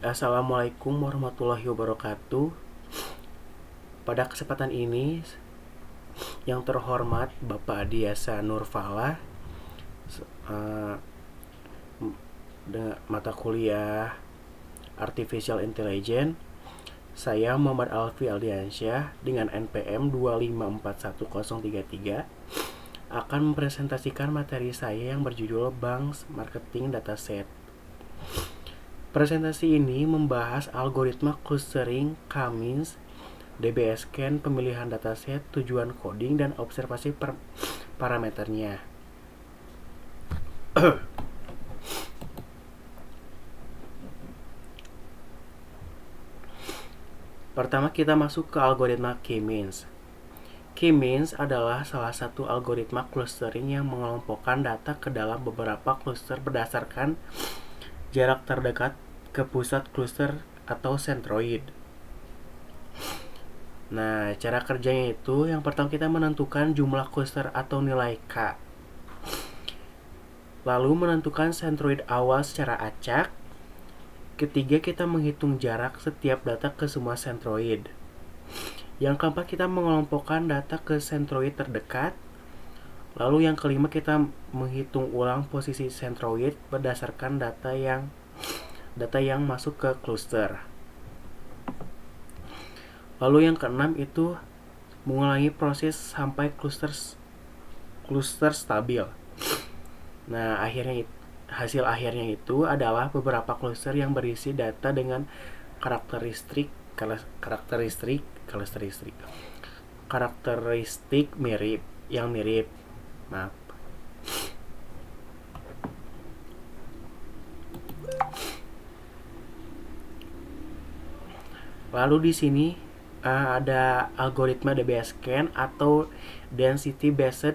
Assalamualaikum warahmatullahi wabarakatuh. Pada kesempatan ini, yang terhormat Bapak Adiasa Nurfala, eh, dengan mata kuliah Artificial Intelligence, saya Muhammad Alfi Aldiansyah dengan NPM 2541033 akan mempresentasikan materi saya yang berjudul Bank Marketing Dataset. Presentasi ini membahas algoritma clustering K-means, DB-Scan, pemilihan dataset, tujuan coding, dan observasi parameternya. Pertama kita masuk ke algoritma K-means. K-means adalah salah satu algoritma clustering yang mengelompokkan data ke dalam beberapa cluster berdasarkan jarak terdekat ke pusat cluster atau centroid. Nah, cara kerjanya itu yang pertama kita menentukan jumlah cluster atau nilai K. Lalu menentukan centroid awal secara acak. Ketiga, kita menghitung jarak setiap data ke semua centroid. Yang keempat, kita mengelompokkan data ke centroid terdekat. Lalu yang kelima, kita menghitung ulang posisi centroid berdasarkan data yang masuk ke cluster. Lalu yang keenam itu mengulangi proses sampai cluster stabil. Nah, hasil akhirnya itu adalah beberapa cluster yang berisi data dengan karakteristik mirip. Maaf. Lalu di sini ada algoritma DB-Scan atau Density Based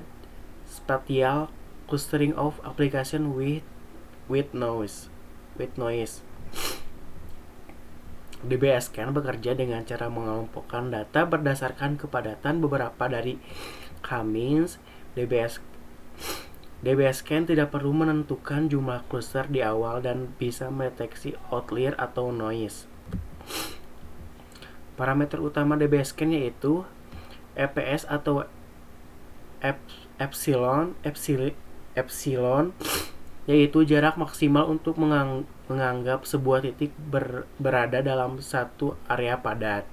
Spatial Clustering of Application with Noise. DB-Scan bekerja dengan cara mengelompokkan data berdasarkan kepadatan beberapa dari K-means. DB-Scan tidak perlu menentukan jumlah cluster di awal dan bisa mendeteksi outlier atau noise. Parameter utama DB-Scan yaitu EPS atau epsilon, yaitu jarak maksimal untuk menganggap sebuah titik berada dalam satu area padat.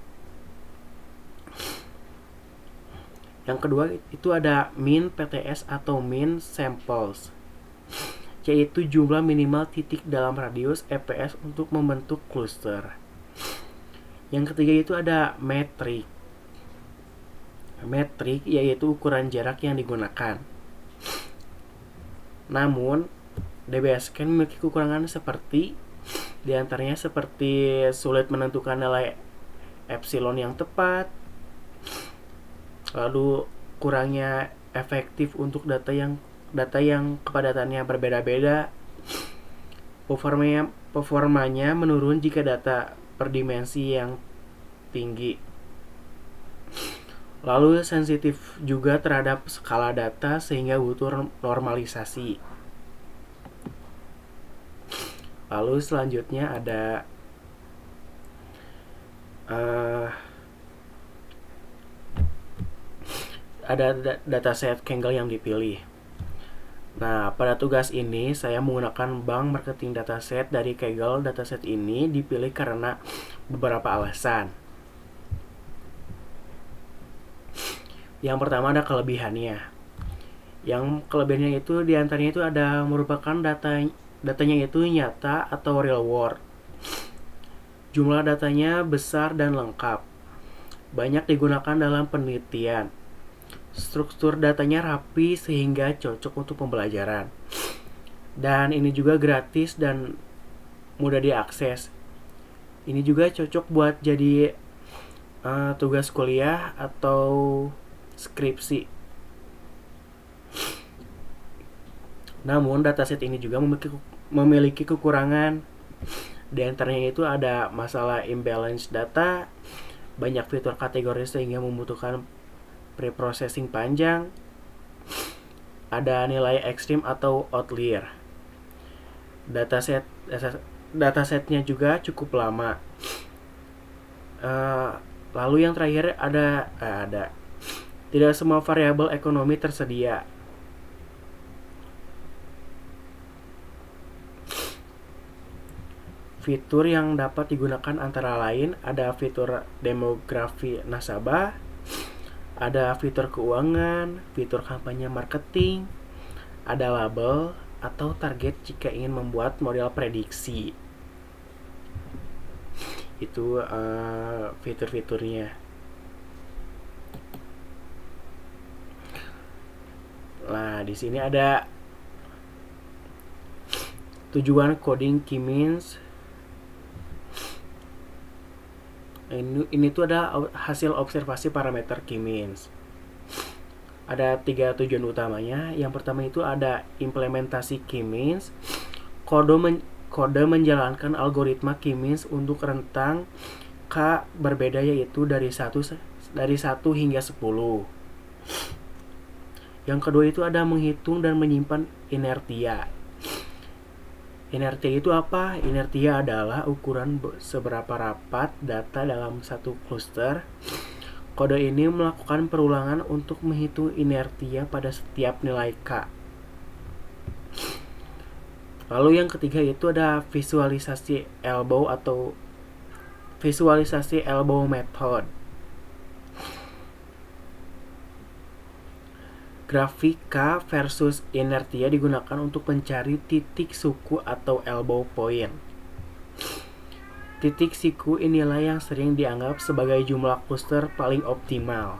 Yang kedua itu ada min PTS atau min samples, yaitu jumlah minimal titik dalam radius EPS untuk membentuk cluster. Yang ketiga itu ada metrik, yaitu ukuran jarak yang digunakan. Namun DB-Scan memiliki kekurangan diantaranya seperti sulit menentukan nilai epsilon yang tepat, lalu kurangnya efektif untuk data yang kepadatannya berbeda-beda, performanya menurun jika data per dimensi yang tinggi, lalu sensitif juga terhadap skala data sehingga butuh normalisasi. Lalu selanjutnya ada dataset Kaggle yang dipilih. Nah, pada tugas ini saya menggunakan Bank Marketing Dataset dari Kaggle. Dataset ini dipilih karena beberapa alasan. Yang pertama ada kelebihannya. Yang kelebihannya itu diantaranya itu ada merupakan datanya itu nyata atau real world. Jumlah datanya besar dan lengkap. Banyak digunakan dalam penelitian. Struktur datanya rapi sehingga cocok untuk pembelajaran. Dan ini juga gratis dan mudah diakses. Ini juga cocok buat jadi tugas kuliah atau skripsi. Namun dataset ini juga memiliki kekurangan. Di antaranya itu ada masalah imbalance data, banyak fitur kategori sehingga membutuhkan preprocessing panjang, ada nilai ekstrim atau outlier. Dataset datasetnya juga cukup lama. Lalu yang terakhir ada tidak semua variabel ekonomi tersedia. Fitur yang dapat digunakan antara lain ada fitur demografi nasabah, ada fitur keuangan, fitur kampanye marketing, ada label atau target jika ingin membuat model prediksi. Itu fitur-fiturnya. Nah, di sini ada tujuan coding key means. Ini tuh ada hasil observasi parameter key means. Ada 3 tujuan utamanya. Yang pertama itu ada implementasi key means. Kode menjalankan algoritma key means untuk rentang K berbeda, yaitu dari 1 hingga 10. Yang kedua itu ada menghitung dan menyimpan inertia. Inertia itu apa? Inertia adalah ukuran seberapa rapat data dalam satu cluster. Kode ini melakukan perulangan untuk menghitung inertia pada setiap nilai K. Lalu yang ketiga itu ada visualisasi elbow atau visualisasi elbow method. Grafik K versus inertia digunakan untuk mencari titik suku atau elbow point. Titik siku inilah yang sering dianggap sebagai jumlah cluster paling optimal.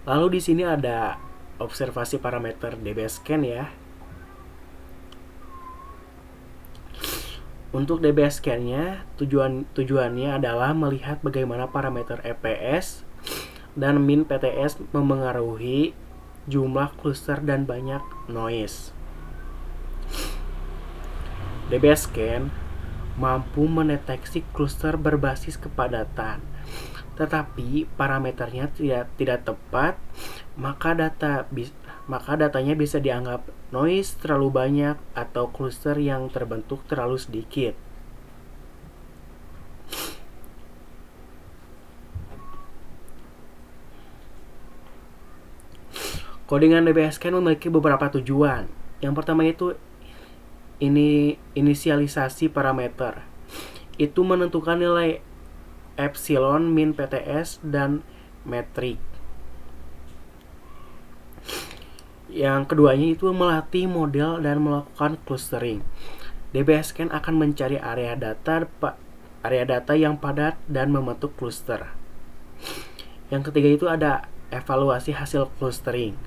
Lalu di sini ada observasi parameter DBSCAN ya. Untuk DBSCAN-nya tujuannya adalah melihat bagaimana parameter EPS dan min PTS memengaruhi jumlah cluster dan banyak noise. DBSCAN mampu mendeteksi cluster berbasis kepadatan, tetapi parameternya tidak tepat, maka datanya bisa dianggap noise terlalu banyak atau cluster yang terbentuk terlalu sedikit. Codingan DBSCAN memiliki beberapa tujuan. Yang pertama itu inisialisasi parameter. Itu menentukan nilai epsilon, min PTS, dan metrik. Yang keduanya itu melatih model dan melakukan clustering. DBSCAN akan mencari area data yang padat dan membentuk cluster. Yang ketiga itu ada evaluasi hasil clustering.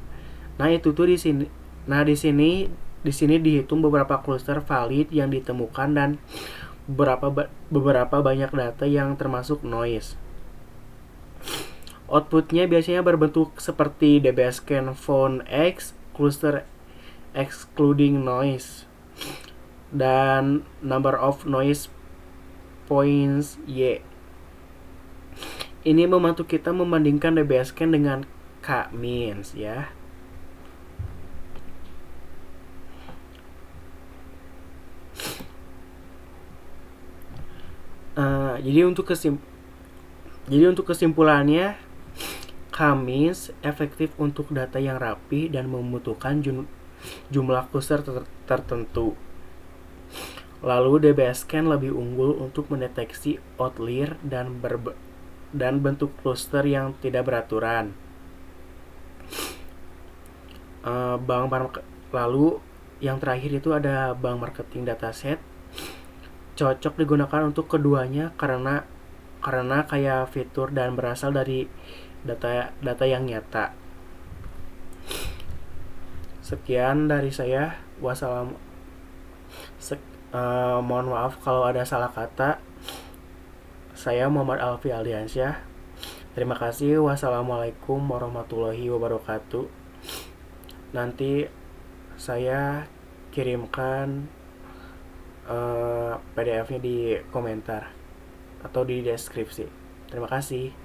Nah, itu tuh di sini. Nah, di sini dihitung beberapa cluster valid yang ditemukan dan beberapa banyak data yang termasuk noise. Outputnya biasanya berbentuk seperti DBSCAN found X, cluster excluding noise, dan number of noise points Y. Ini membantu kita membandingkan DBSCAN dengan K-means ya. Jadi untuk kesimpulannya, K-means efektif untuk data yang rapi dan membutuhkan jumlah cluster tertentu. Lalu DBSCAN lebih unggul untuk mendeteksi outlier dan bentuk cluster yang tidak beraturan. Lalu yang terakhir itu ada bank marketing dataset. Cocok digunakan untuk keduanya karena kaya fitur dan berasal dari data yang nyata. Sekian dari saya. Mohon maaf kalau ada salah kata. Saya Muhammad Alfi Aldiansyah. Terima kasih. Wassalamualaikum warahmatullahi wabarakatuh. Nanti saya kirimkan PDF-nya di komentar atau di deskripsi. Terima kasih.